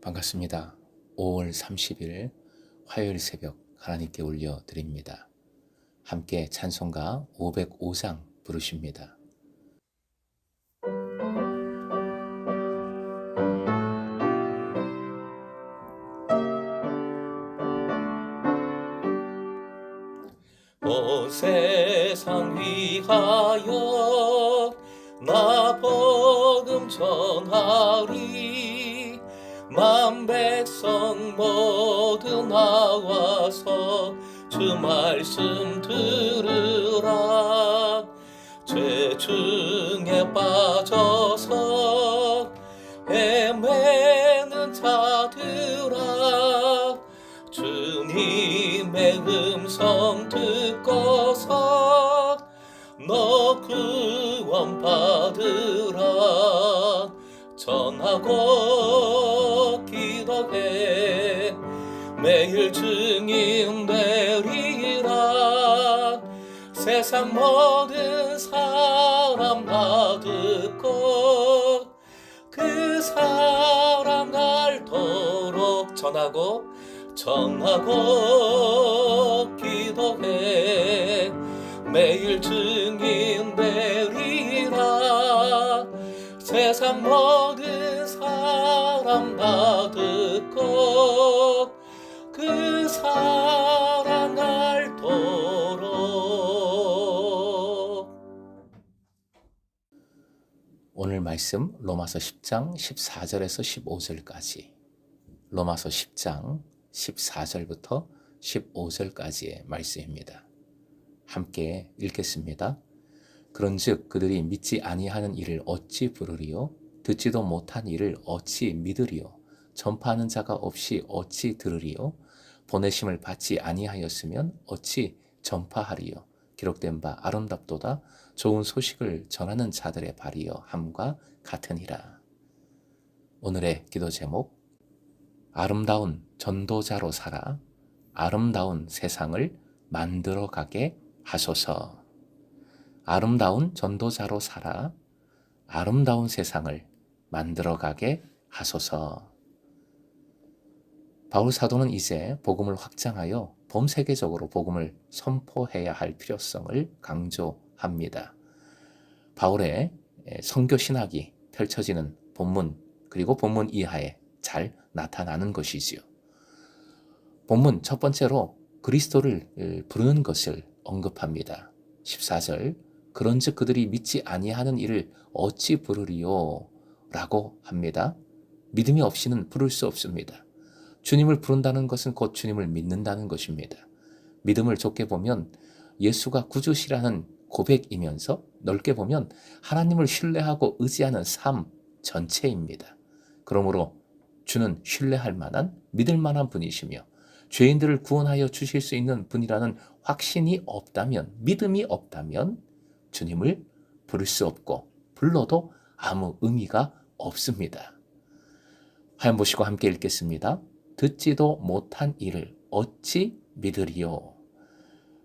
반갑습니다. 5월 30일 화요일 새벽 하나님께 올려드립니다. 함께 찬송가 505장 부르십니다. 온 세상 위하여 나 복음 전하리. 만 백성 모두 나와서 주 말씀 들으라. 죄 중에 빠져서 헤매는 자들아, 주님의 음성 듣고서 너 구원 받으라. 전하고 기도해 매일 증인 되리라. 세상 모든 사람 다 듣고 그 사람 알도록 전하고 기도해 매일 증인 되리라. 세상 모든 사람 다 듣고 그 사랑 알도록. 오늘 말씀 로마서 10장 14절에서 15절까지, 로마서 10장 14절부터 15절까지의 말씀입니다. 함께 읽겠습니다. 그런즉 그들이 믿지 아니하는 일을 어찌 부르리요? 듣지도 못한 일을 어찌 믿으리요? 전파하는 자가 없이 어찌 들으리요? 보내심을 받지 아니하였으면 어찌 전파하리요? 기록된 바 아름답도다 좋은 소식을 전하는 자들의 발이여 함과 같으니라. 오늘의 기도 제목, 아름다운 전도자로 살아 아름다운 세상을 만들어가게 하소서. 아름다운 전도자로 살아 아름다운 세상을 만들어가게 하소서. 바울 사도는 이제 복음을 확장하여 범세계적으로 복음을 선포해야 할 필요성을 강조합니다. 바울의 선교 신학이 펼쳐지는 본문, 그리고 본문 이하에 잘 나타나는 것이지요. 본문 첫 번째로 그리스도를 부르는 것을 언급합니다. 14절, 그런즉 그들이 믿지 아니하는 일을 어찌 부르리요? 라고 합니다. 믿음이 없이는 부를 수 없습니다. 주님을 부른다는 것은 곧 주님을 믿는다는 것입니다. 믿음을 좁게 보면 예수가 구주시라는 고백이면서 넓게 보면 하나님을 신뢰하고 의지하는 삶 전체입니다. 그러므로 주는 신뢰할 만한, 믿을 만한 분이시며 죄인들을 구원하여 주실 수 있는 분이라는 확신이 없다면, 믿음이 없다면 주님을 부를 수 없고 불러도 아무 의미가 없습니다. 화면 보시고 함께 읽겠습니다. 듣지도 못한 일을 어찌 믿으리요?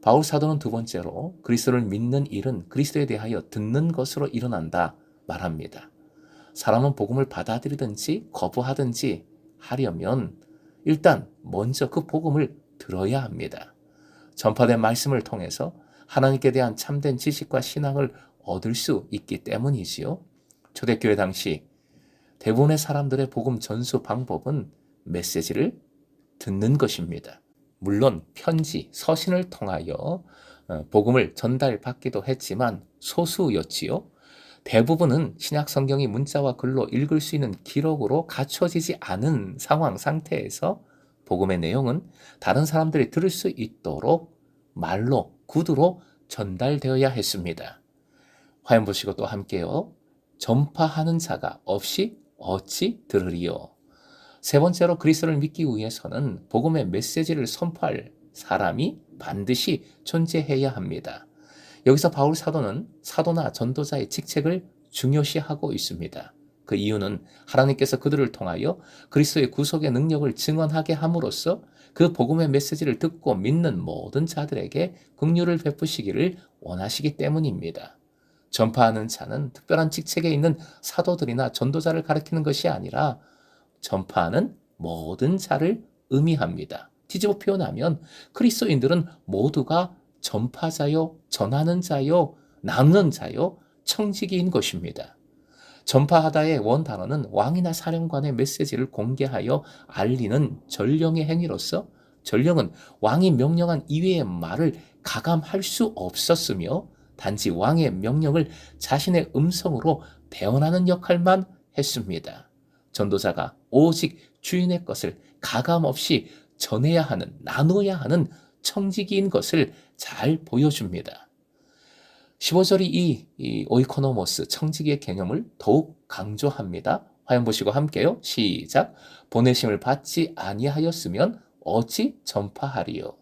바울 사도는 두 번째로 그리스도를 믿는 일은 그리스도에 대하여 듣는 것으로 일어난다 말합니다. 사람은 복음을 받아들이든지 거부하든지 하려면 일단 먼저 그 복음을 들어야 합니다. 전파된 말씀을 통해서 하나님께 대한 참된 지식과 신앙을 얻을 수 있기 때문이지요. 초대교회 당시 대부분의 사람들의 복음 전수 방법은 메시지를 듣는 것입니다. 물론 편지, 서신을 통하여 복음을 전달받기도 했지만 소수였지요. 대부분은 신약 성경이 문자와 글로 읽을 수 있는 기록으로 갖춰지지 않은 상황 상태에서 복음의 내용은 다른 사람들이 들을 수 있도록 말로, 구두로 전달되어야 했습니다. 화면 보시고 또 함께요. 전파하는 자가 없이 어찌 들으리요? 세 번째로 그리스도를 믿기 위해서는 복음의 메시지를 선포할 사람이 반드시 존재해야 합니다. 여기서 바울 사도는 사도나 전도자의 직책을 중요시하고 있습니다. 그 이유는 하나님께서 그들을 통하여 그리스도의 구속의 능력을 증언하게 함으로써 그 복음의 메시지를 듣고 믿는 모든 자들에게 긍휼을 베푸시기를 원하시기 때문입니다. 전파하는 자는 특별한 직책에 있는 사도들이나 전도자를 가리키는 것이 아니라 전파하는 모든 자를 의미합니다. 뒤집어 표현하면 그리스도인들은 모두가 전파자요, 전하는 자요, 나누는 자요, 청지기인 것입니다. 전파하다의 원 단어는 왕이나 사령관의 메시지를 공개하여 알리는 전령의 행위로서, 전령은 왕이 명령한 이외의 말을 가감할 수 없었으며 단지 왕의 명령을 자신의 음성으로 대언하는 역할만 했습니다. 전도자가 오직 주인의 것을 가감 없이 전해야 하는, 나누어야 하는 청지기인 것을 잘 보여줍니다. 15절이 이 오이코노모스, 청지기의 개념을 더욱 강조합니다. 화면 보시고 함께요. 시작. 보내심을 받지 아니하였으면 어찌 전파하리요.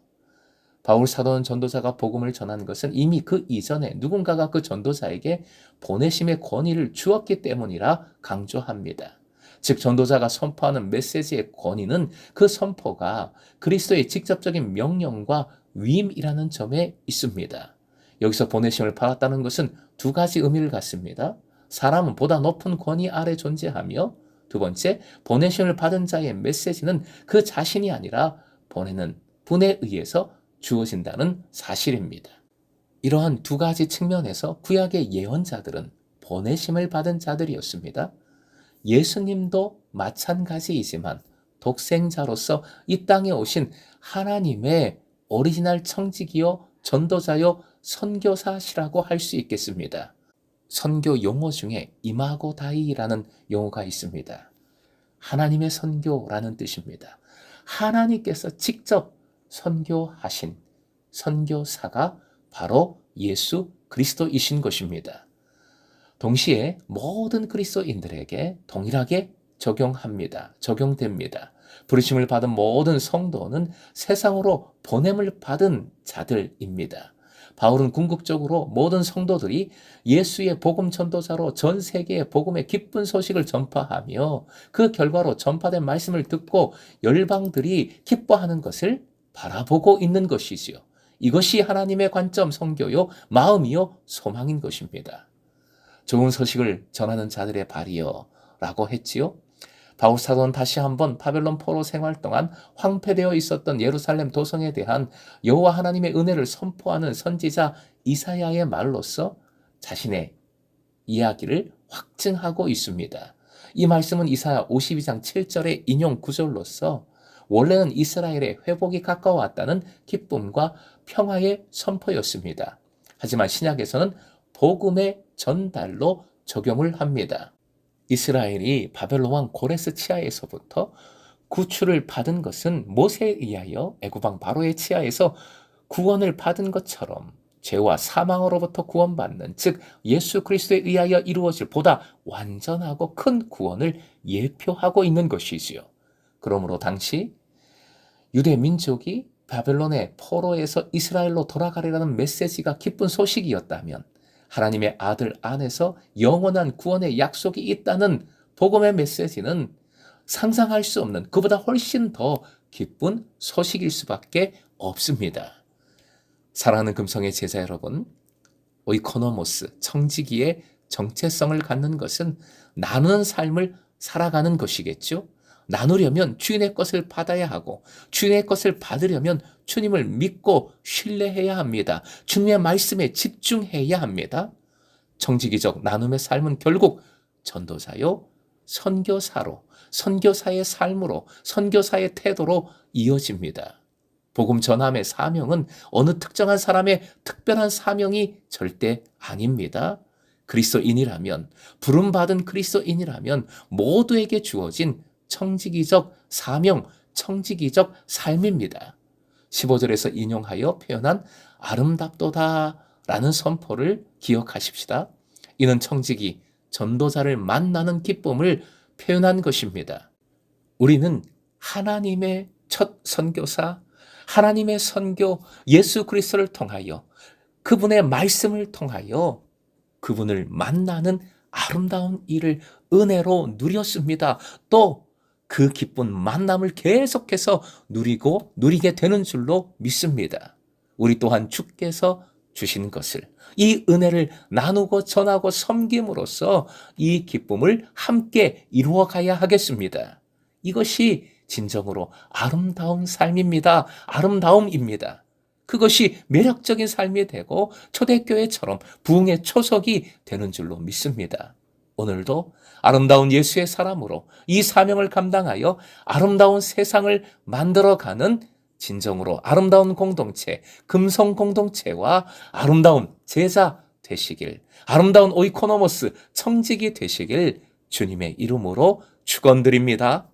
바울 사도는 전도자가 복음을 전한 것은 이미 그 이전에 누군가가 그 전도자에게 보내심의 권위를 주었기 때문이라 강조합니다. 즉 전도자가 선포하는 메시지의 권위는 그 선포가 그리스도의 직접적인 명령과 위임이라는 점에 있습니다. 여기서 보내심을 받았다는 것은 두 가지 의미를 갖습니다. 사람은 보다 높은 권위 아래 존재하며, 두 번째, 보내심을 받은 자의 메시지는 그 자신이 아니라 보내는 분에 의해서 주어진다는 사실입니다. 이러한 두 가지 측면에서 구약의 예언자들은 보내심을 받은 자들이었습니다. 예수님도 마찬가지이지만 독생자로서 이 땅에 오신 하나님의 오리지널 청지기요, 전도자요, 선교사시라고 할 수 있겠습니다. 선교 용어 중에 이마고 다이라는 용어가 있습니다. 하나님의 선교라는 뜻입니다. 하나님께서 직접 선교하신 선교사가 바로 예수 그리스도이신 것입니다. 동시에 모든 그리스도인들에게 동일하게 적용됩니다. 부르심을 받은 모든 성도는 세상으로 보냄을 받은 자들입니다. 바울은 궁극적으로 모든 성도들이 예수의 복음 전도자로 전 세계에 복음의 기쁜 소식을 전파하며 그 결과로 전파된 말씀을 듣고 열방들이 기뻐하는 것을 바라보고 있는 것이지요. 이것이 하나님의 관점 선교요, 마음이요, 소망인 것입니다. 좋은 소식을 전하는 자들의 발이요 라고 했지요. 바울 사도는 다시 한번 바벨론 포로 생활 동안 황폐되어 있었던 예루살렘 도성에 대한 여호와 하나님의 은혜를 선포하는 선지자 이사야의 말로서 자신의 이야기를 확증하고 있습니다. 이 말씀은 이사야 52장 7절의 인용 구절로서 원래는 이스라엘의 회복이 가까워왔다는 기쁨과 평화의 선포였습니다. 하지만 신약에서는 복음의 전달로 적용을 합니다. 이스라엘이 바벨론 왕 고레스 치하에서부터 구출을 받은 것은 모세에 의하여 애굽왕 바로의 치하에서 구원을 받은 것처럼 죄와 사망으로부터 구원받는, 즉 예수 그리스도에 의하여 이루어질 보다 완전하고 큰 구원을 예표하고 있는 것이지요. 그러므로 당시 유대 민족이 바벨론의 포로에서 이스라엘로 돌아가리라는 메시지가 기쁜 소식이었다면, 하나님의 아들 안에서 영원한 구원의 약속이 있다는 복음의 메시지는 상상할 수 없는, 그보다 훨씬 더 기쁜 소식일 수밖에 없습니다. 사랑하는 금성의 제자 여러분, 오이코노모스, 청지기의 정체성을 갖는 것은 나누는 삶을 살아가는 것이겠죠. 나누려면 주인의 것을 받아야 하고, 주인의 것을 받으려면 주님을 믿고 신뢰해야 합니다. 주님의 말씀에 집중해야 합니다. 청지기적 나눔의 삶은 결국 전도자요, 선교사로, 선교사의 삶으로, 선교사의 태도로 이어집니다. 복음 전함의 사명은 어느 특정한 사람의 특별한 사명이 절대 아닙니다. 그리스도인이라면, 부름받은 그리스도인이라면 모두에게 주어진 청지기적 사명, 청지기적 삶입니다. 15절에서 인용하여 표현한 아름답도다 라는 선포를 기억하십시다. 이는 청지기, 전도자를 만나는 기쁨을 표현한 것입니다. 우리는 하나님의 첫 선교사, 하나님의 선교 예수 그리스도를 통하여, 그분의 말씀을 통하여 그분을 만나는 아름다운 일을 은혜로 누렸습니다. 또 그 기쁜 만남을 계속해서 누리게 되는 줄로 믿습니다. 우리 또한 주께서 주신 것을, 이 은혜를 나누고 전하고 섬김으로써 이 기쁨을 함께 이루어 가야 하겠습니다. 이것이 진정으로 아름다운 삶입니다. 아름다움입니다. 그것이 매력적인 삶이 되고 초대교회처럼 부흥의 초석이 되는 줄로 믿습니다. 오늘도 아름다운 예수의 사람으로 이 사명을 감당하여 아름다운 세상을 만들어가는 진정으로 아름다운 공동체, 금성 공동체와 아름다운 제자 되시길, 아름다운 오이코노모스 청직이 되시길 주님의 이름으로 축원드립니다.